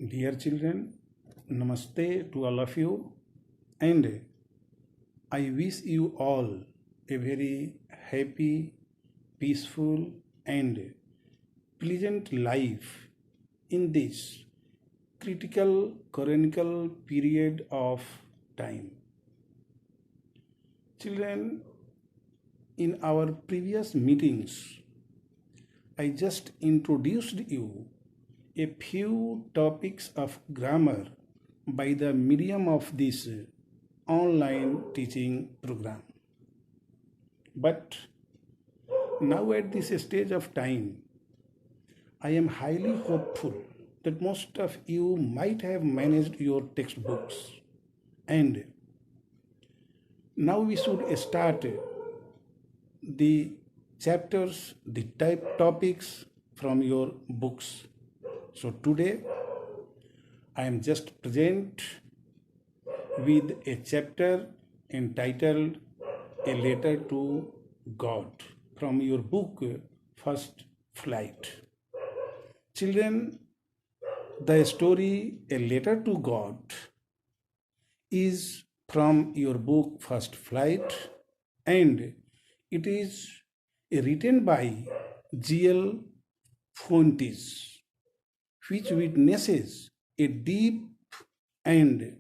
Dear children, Namaste to all of you, and I wish you all a very happy, peaceful, and pleasant life in this critical coronical period of time. Children, in our previous meetings, I just introduced you a few topics of grammar by the medium of this online teaching program. But now at this stage of time, I am highly hopeful that most of you might have managed your textbooks, and now we should start the chapters, the type topics from your books. So today I am just present with a chapter entitled A Letter to God from your book First Flight. Children, the story A Letter to God is from your book First Flight, and it is written by G.L. Fuentes, which witnesses a deep and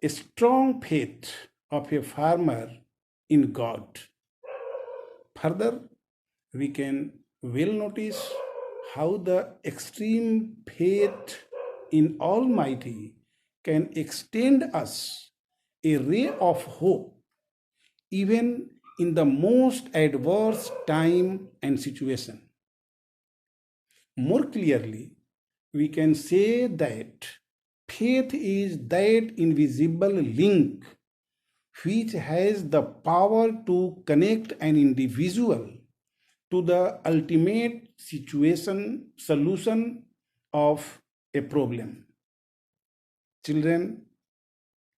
a strong faith of a farmer in God. Further, we can well notice how the extreme faith in Almighty can extend us a ray of hope even in the most adverse time and situation. More clearly, we can say that faith is that invisible link which has the power to connect an individual to the ultimate solution of a problem. Children,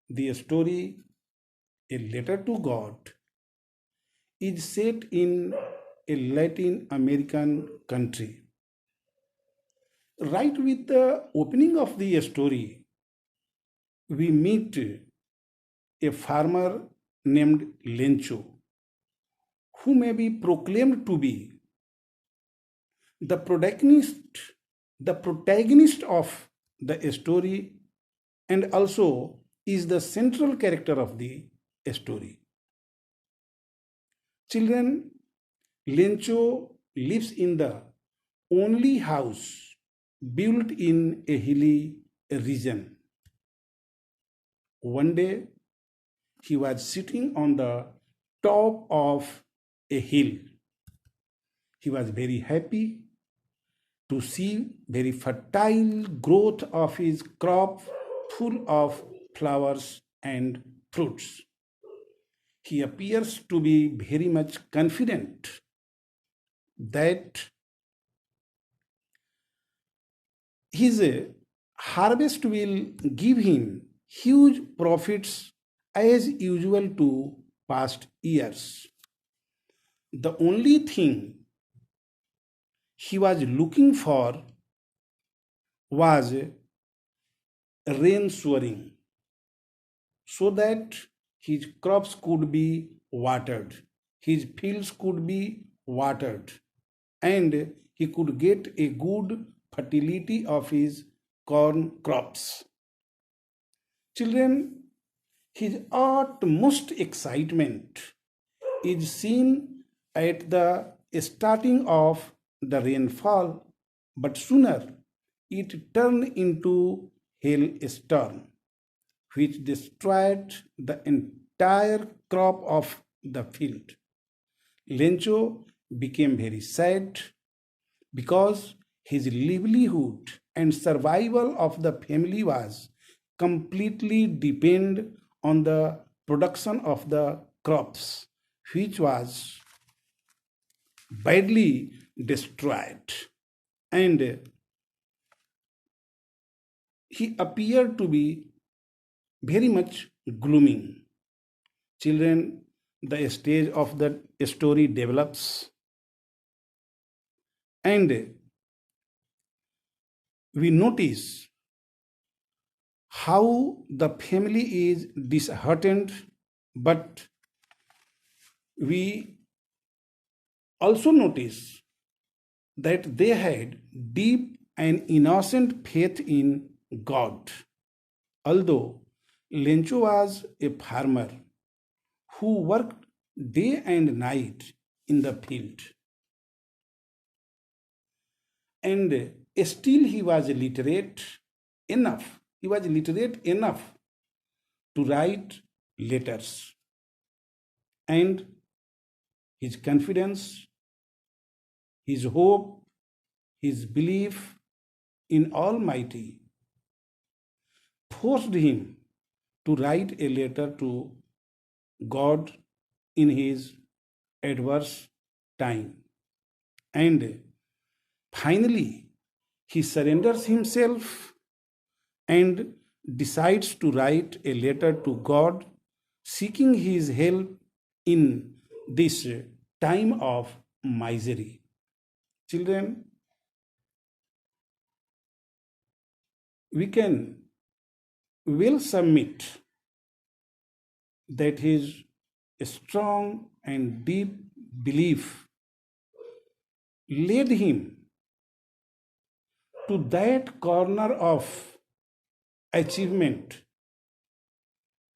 the story A Letter to God is set in a Latin American country. Right with the opening of the story, we meet a farmer named Lencho, who may be proclaimed to be the protagonist of the story, and also is the central character of the story. Children, Lencho lives in the only house built in a hilly region. One day, he was sitting on the top of a hill. He was very happy to see very fertile growth of his crop full of flowers and fruits. He appears to be very much confident that his harvest will give him huge profits as usual to past years. The only thing he was looking for was rain showering so that his crops could be watered, his fields could be watered, and he could get a good fertility of his corn crops. Children, his utmost excitement is seen at the starting of the rainfall, but sooner it turned into hailstorm, which destroyed the entire crop of the field. Lencho became very sad because his livelihood and survival of the family was completely depend on the production of the crops, which was badly destroyed, and he appeared to be very much gloomy. Children, the stage of the story develops, and we notice how the family is disheartened, but we also notice that they had deep and innocent faith in God. Although Lencho was a farmer who worked day and night in the field, and still he was literate enough. He was literate enough to write letters, and his confidence, his hope, his belief in Almighty forced him to write a letter to God in his adverse time. And finally, he surrenders himself and decides to write a letter to God seeking his help in this time of misery. Children, we can well submit that his strong and deep belief led him to that corner of achievement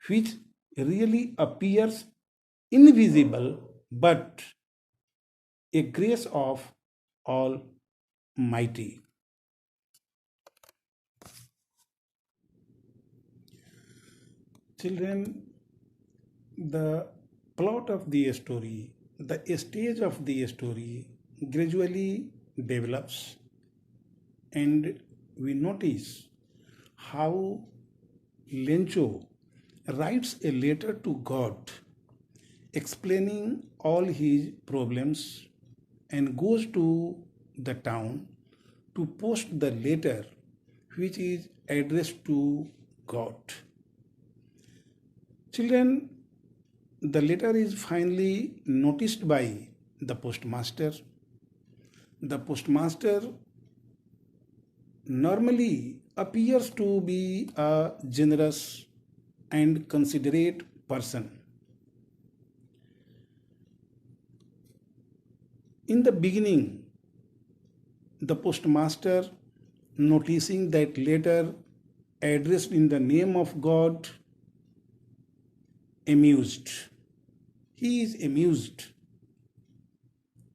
which really appears invisible but a grace of Almighty. Children, the plot of the story, the stage of the story gradually develops, and we notice how Lencho writes a letter to God explaining all his problems and goes to the town to post the letter which is addressed to God. Children, the letter is finally noticed by the postmaster. The postmaster normally appears to be a generous and considerate person. In the beginning, the postmaster, noticing that letter addressed in the name of God, amused. He is amused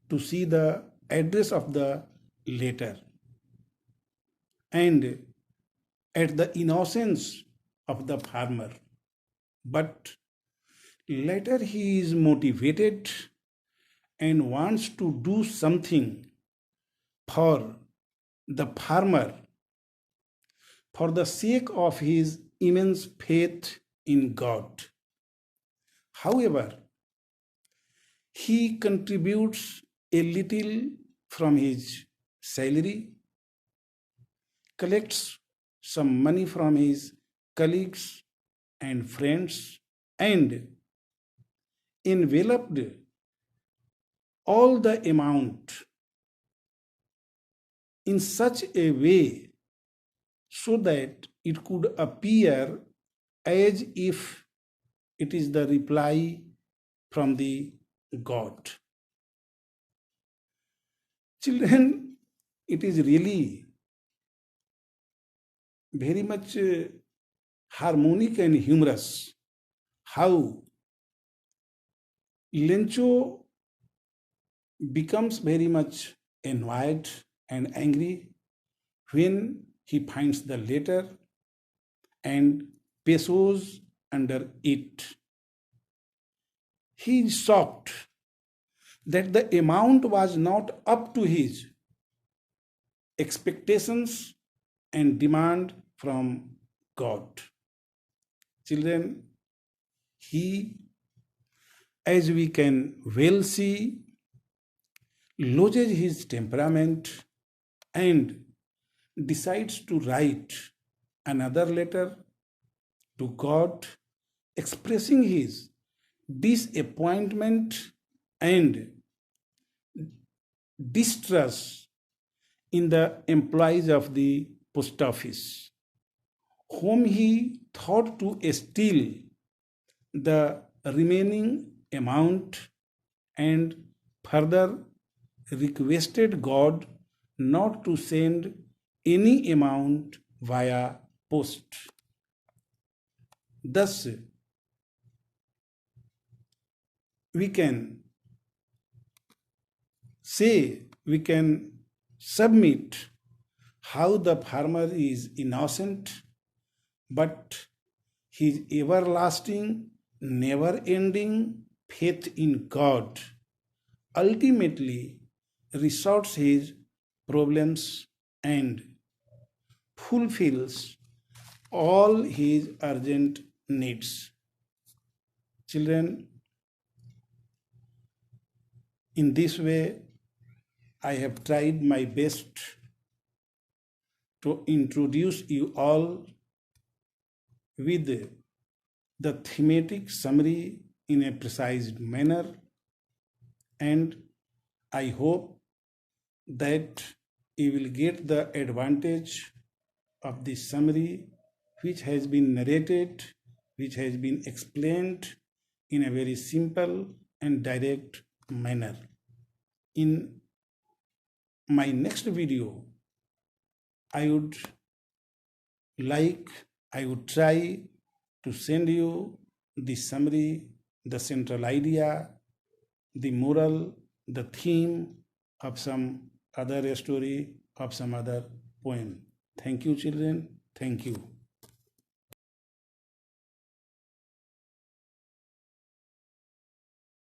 to see the address of the letter and at the innocence of the farmer. But later he is motivated and wants to do something for the farmer for the sake of his immense faith in God. However, he contributes a little from his salary, collects some money from his colleagues and friends, and enveloped all the amount in such a way so that it could appear as if it is the reply from the God. Children, it is really very much harmonic and humorous how Lencho becomes very much annoyed and angry when he finds the letter and pesos under it. He is shocked that the amount was not up to his expectations and demand from God. Children, he, as we can well see, loses his temperament and decides to write another letter to God expressing his disappointment and distrust in the employees of the post office, whom he thought to steal the remaining amount, and further requested God not to send any amount via post. Thus, we can we can submit how the farmer is innocent, but his everlasting, never ending faith in God ultimately resolves his problems and fulfills all his urgent needs. Children, in this way, I have tried my best to introduce you all with the thematic summary in a precise manner, and I hope that you will get the advantage of this summary, which has been narrated, which has been explained in a very simple and direct manner. In my next video, I would I would try to send you the summary, the central idea, the moral, the theme of some other story, of some other poem. Thank you, children. Thank you.